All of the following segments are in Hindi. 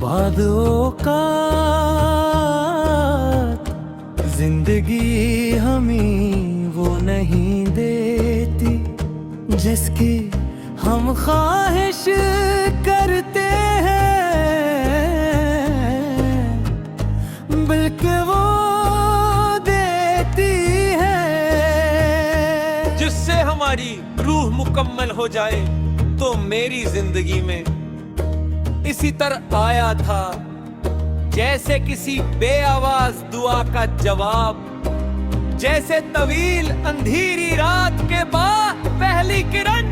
वादों का जिंदगी हमें वो नहीं देती जिसकी हम ख्वाहिश करते हैं, बल्कि वो देती है जिससे हमारी रूह मुकम्मल हो जाए। तो मेरी जिंदगी में इसी तरह आया था जैसे किसी बेआवाज दुआ का जवाब, जैसे तवील अंधेरी रात के बाद पहली किरण,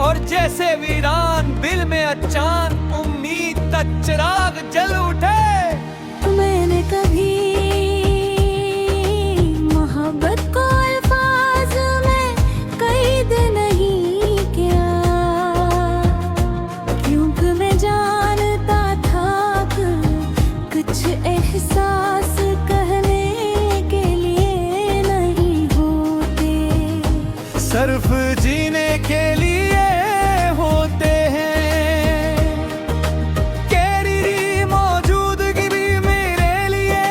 और जैसे वीरान दिल में अचान उम्मीद का चिराग जल उठे। मैंने कभी मोहब्बत को अल्फाज में कैद नहीं किया, क्योंकि मैं जानता था कि कुछ एहसास कहने के लिए नहीं होते, सिर्फ जीने के लिए होते हैं। तेरी मौजूदगी भी मेरे लिए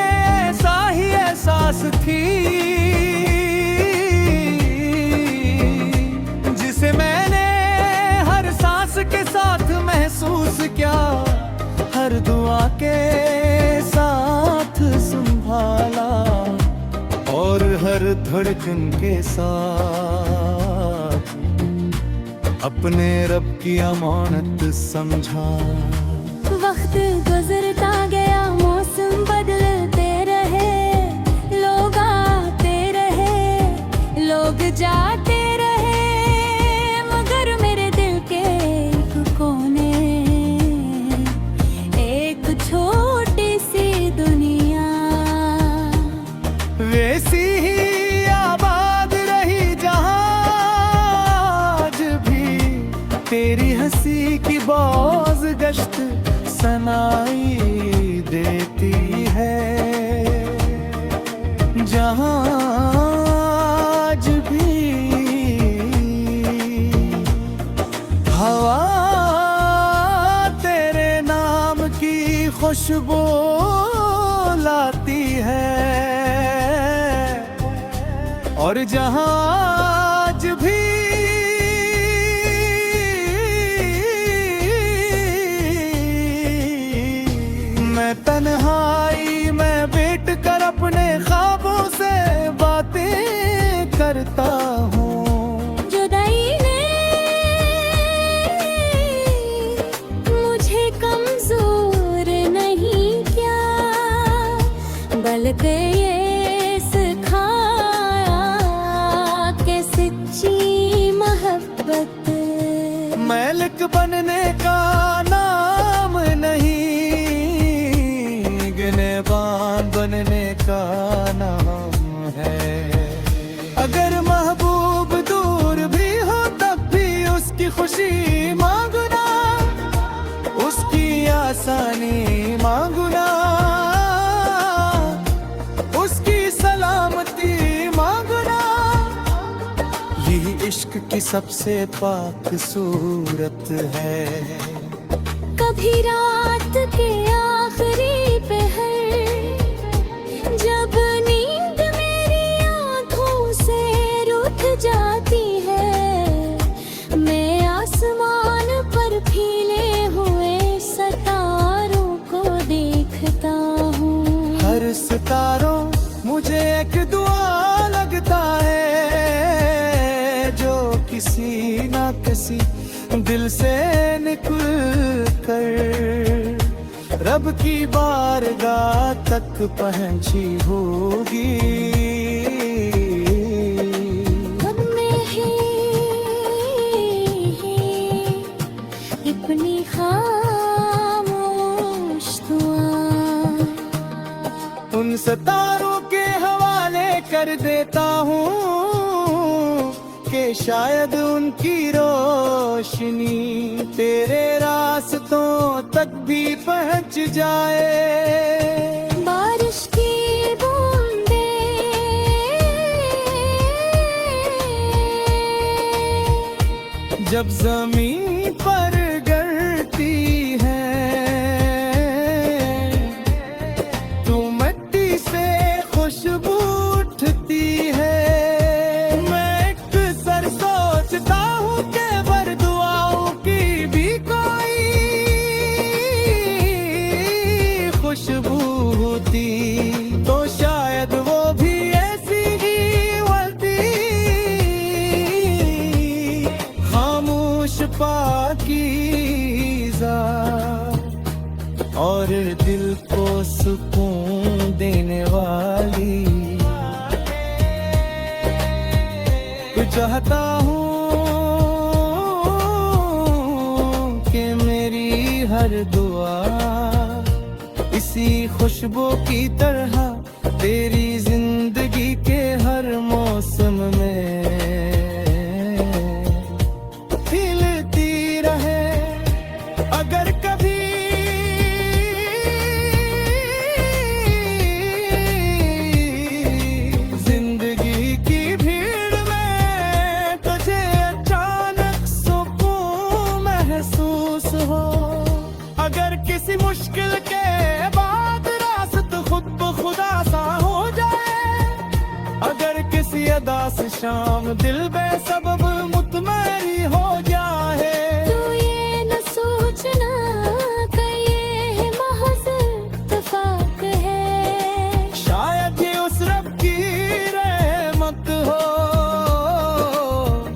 ऐसा ही एहसास थी, जिसे मैंने हर सांस के साथ महसूस किया, हर दुआ के साथ संभाला और हर धड़कन के साथ अपने रब की अमानत समझा। वक्त गुजरता गया, मौसम बदलते रहे, लोग आते रहे, लोग जाते रहे, मगर मेरे दिल के एक कोने एक छोटी सी दुनिया वैसी ही आबाद रही जहां आज भी तेरी हंसी की बौज गश्त सनाई देती है, जहां आज भी हवा तेरे नाम की खुशबू लाती है, और जहां आज भी मैं तन्हाई में बैठ कर अपने ख्वाबों से बातें करता हूँ। जुदाई ने मुझे कमजोर नहीं किया, बल्कि ये सिखाया कि सच्ची मोहब्बत मालिक बनने का नाम नहीं, गिनेबान बनने का नाम है। अगर महबूब दूर भी हो तब भी उसकी खुशी मांगना, उसकी आसानी मांगना, उसकी सलामती मांगना, यही इश्क की सबसे पाक सूरत है। कभी रात के आखिरी पहर जब नींद मेरी आंखों से रुठ जाती है, मैं आसमान पर फैले हुए सितारों को देखता हूँ। हर सितारों मुझे एक दुआ लगता है, जो किसी ना किसी दिल से निकल कर रब की बारगाह तक पहुंची होगी। मन में है अपनी खामोश दुआ, उन सितारों के हवाले कर देता हूँ कि शायद उनकी रोशनी तेरे रास्तों तक भी पहुँच जाए। बारिश की बूंदे जब जमीन पर गिरती है, और दिल को सुकून देने वाली। चाहता हूँ कि मेरी हर दुआ इसी खुशबू की तरह तेरी जिंदगी के हर मौसम में खिलती रहे। अगर कभी जिंदगी की भीड़ में तुझे अचानक सुकून महसूस हो, अगर किसी मुश्किल के बाद रास्ता खुद ब खुदा सा हो जाए, अगर किसी अदा से शाम दिल बेसबब मुतमरी हो जाए। तू ये न सोचना कि ये महज़ इत्तेफाक है, शायद ये उस रब की रहमत हो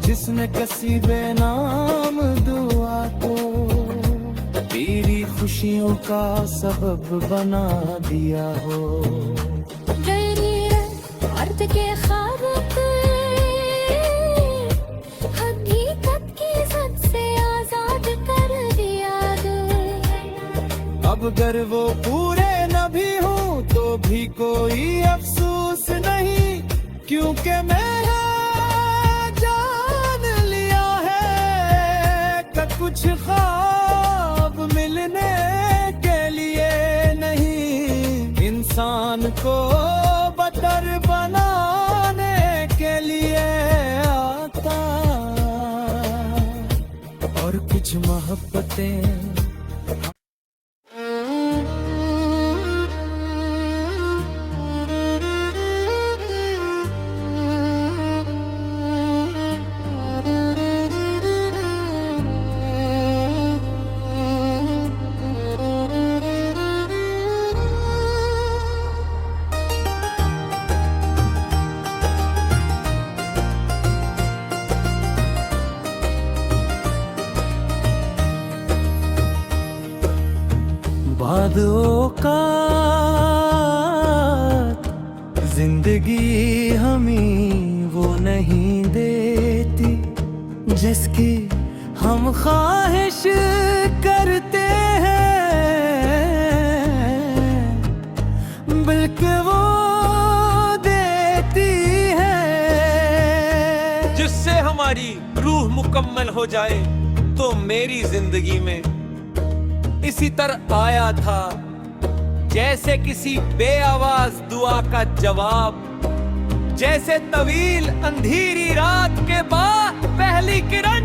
जिसने किसी बेनाम दुआ को तेरी खुशियों का सबब बना दिया हो। अर्थ के ख्वाब हकीकत की जद से आजाद कर दिया दो। अब अगर वो पूरे न भी हूँ तो भी कोई अफसोस नहीं, क्योंकि मैंने जान लिया है कि कुछ ख्वाब मिलने के लिए नहीं, इंसान को बदर बनाने के लिए आता। और कुछ मोहब्बतें बादों का जिंदगी हमें वो नहीं देती जिसकी हम ख्वाहिश करते हैं, बल्कि वो देती है जिससे हमारी रूह मुकम्मल हो जाए। तो मेरी जिंदगी में इसी तरह आया था जैसे किसी बेआवाज दुआ का जवाब, जैसे तवील अंधेरी रात के बाद पहली किरण,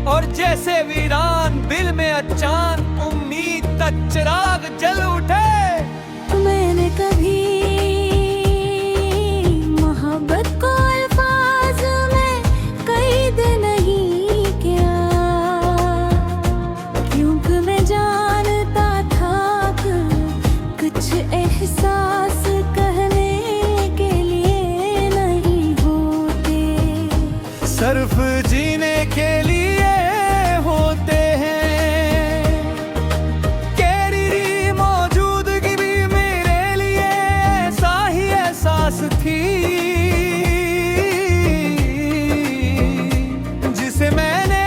और जैसे वीरान दिल में अचान उम्मीद का चिराग जल उठे। मैंने कभी मोहब्बत को अल्फाज में कैद नहीं किया, क्योंकि मैं जानता था कि कुछ एहसास कहने के लिए नहीं होते, सिर्फ जीने के लिए होते हैं। तेरी मौजूदगी भी मेरे लिए ऐसा ही एहसास थी जिसे मैंने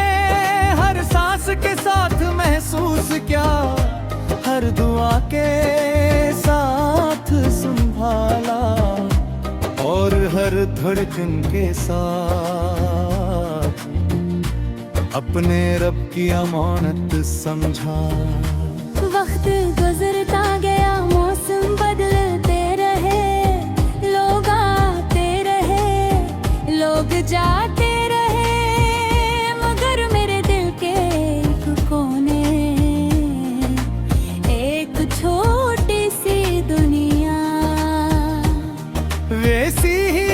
हर सांस के साथ महसूस किया, हर दुआ के साथ संभाला और हर धड़कन के साथ अपने रब की अमानत समझा। वक्त गुजरता गया, मौसम बदलते रहे, लोग आते रहे, लोग जाते रहे, मगर मेरे दिल के एक कोने एक छोटी सी दुनिया वैसी ही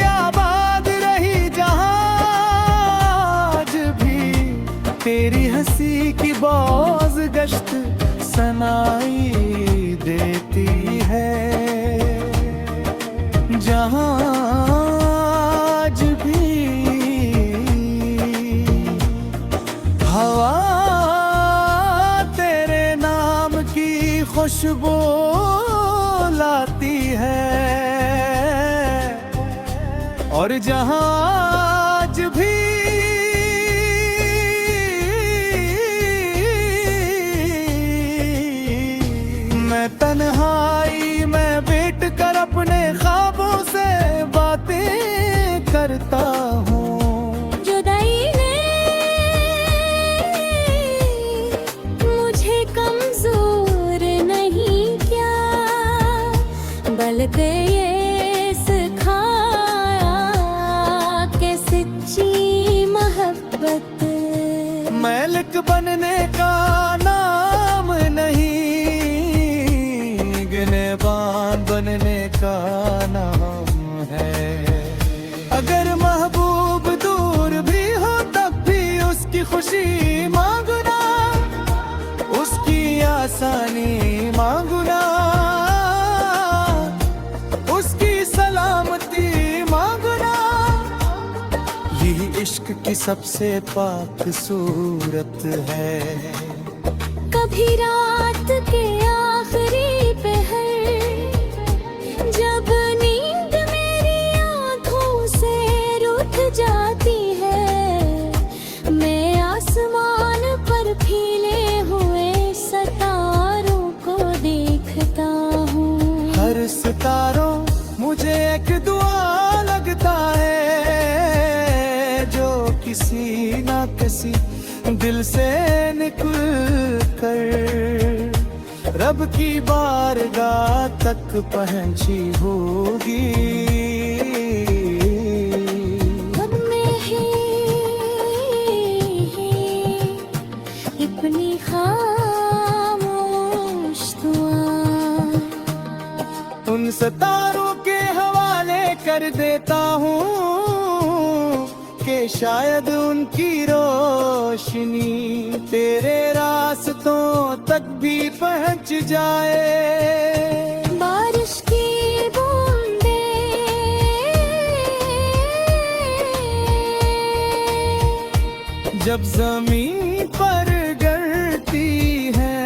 आबाद रही जहां आज भी तेरी हंसी की बाज गश्त सनाई देती है, जहां आज भी हवा तेरे नाम की खुशबू लाती है। और जहां आज भी मैं तन्हाई में बैठ कर अपने ख्वाबों से बातें करता हूँ। जुदाई ने मुझे कमजोर नहीं किया, बल्कि ये सिखाया कि सच्ची मोहब्बत मालिक बनने का नाम नहीं, गिनेबान बनने का नाम है। अगर महबूब दूर भी हो तब भी उसकी खुशी मांगना, उसकी आसानी मांगना, उसकी सलामती मांगना। यही इश्क की सबसे पाक सूरत है। कभी रात के आखिरी पहर जब नींद मेरी आंखों से रुठ जाती है, मैं आसमान पर फैले हुए सितारों को देखता हूँ। हर सितारों मुझे एक दुआ लगता है, जो किसी ना किसी दिल से निकल कर रब की बारगाह तक पहुंची होगी। खुद में है अपनी खामोश दुआ, उन सितारों के हवाले कर देता हूँ कि शायद उनकी रोशनी तेरे रास्तों तक भी पहुंच जाए। बारिश की बूंदे जब जमीन पर गिरती है,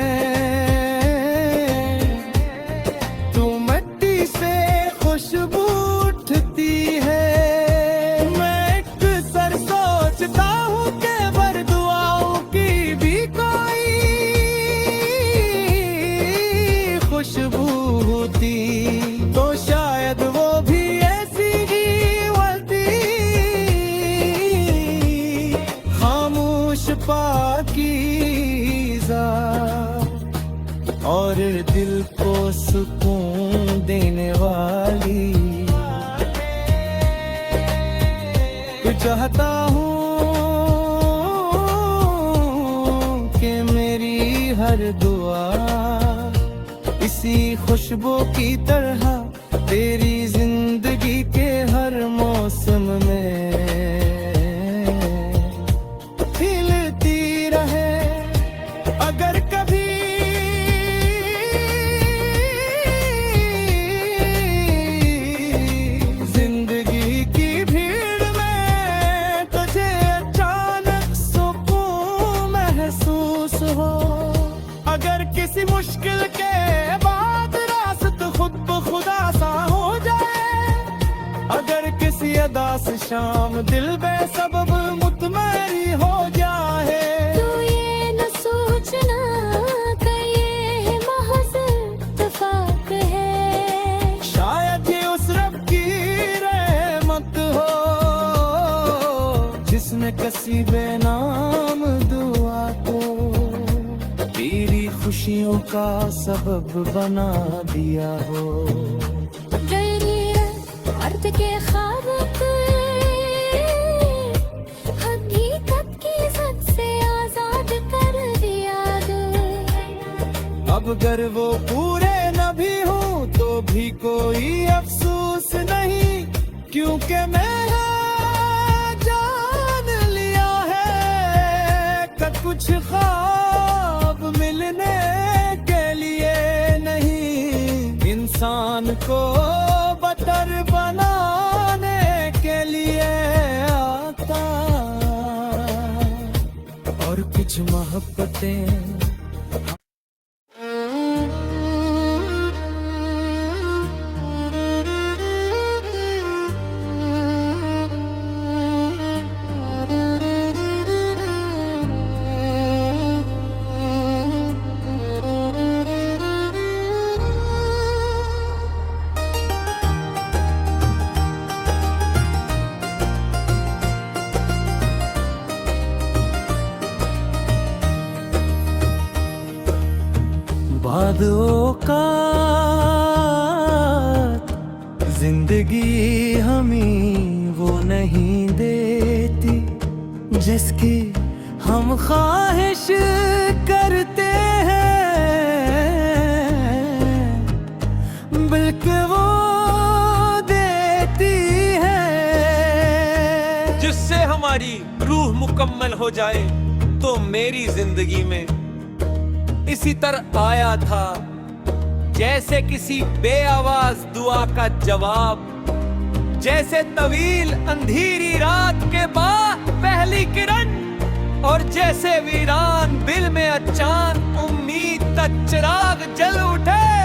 तो मिट्टी से खुशबू उठती है। मैं अक्सर सोचता हूँ कि बर दुआओं की भी कोई खुशबू होती, तो शायद वो भी ऐसी ही होती। खामोश पाकीज़ा और दिल को सुकून देने वाली, तो चाहता हूँ कि मेरी हर दुआ इसी खुशबू की तरह तेरी जिंदगी के हर मौसम में खिलती रहे। अगर कभी जिंदगी की भीड़ में तुझे अचानक सुकून महसूस हो, अगर किसी मुश्किल के बाद रास्ता खुद ब खुदा सा हो जाए, अगर किसी अदा से शाम दिल बेसबब मुतमरी हो जाए, तो ये न सोचना कि ये महज़ इत्तेफाक है। शायद ये उस रब की रहमत हो जिसने किसी बेनाम दुआ को तेरी खुशियों का सबब बना दिया हो। गैरियत अर्थ के ख्वाब को हकीकत की जद से आजाद कर दिया दो। अब अगर वो पूरे न भी हूँ तो भी कोई अफसोस नहीं, क्योंकि मैंने जान लिया है कि कुछ ख्वाब मिलने के लिए नहीं, इंसान को बदतर बनाने के लिए आता। और कुछ मोहब्बतें बाद औकात जिंदगी हमें वो नहीं देती जिसकी हम ख्वाहिश करते हैं, बल्कि वो देती है। जिससे हमारी रूह मुकम्मल हो जाए तो मेरी जिंदगी में इसी तरह आया था जैसे किसी बेआवाज दुआ का जवाब, जैसे तवील अंधेरी रात के बाद पहली किरण, और जैसे वीरान बिल में अचान उम्मीद का चिराग जल उठे।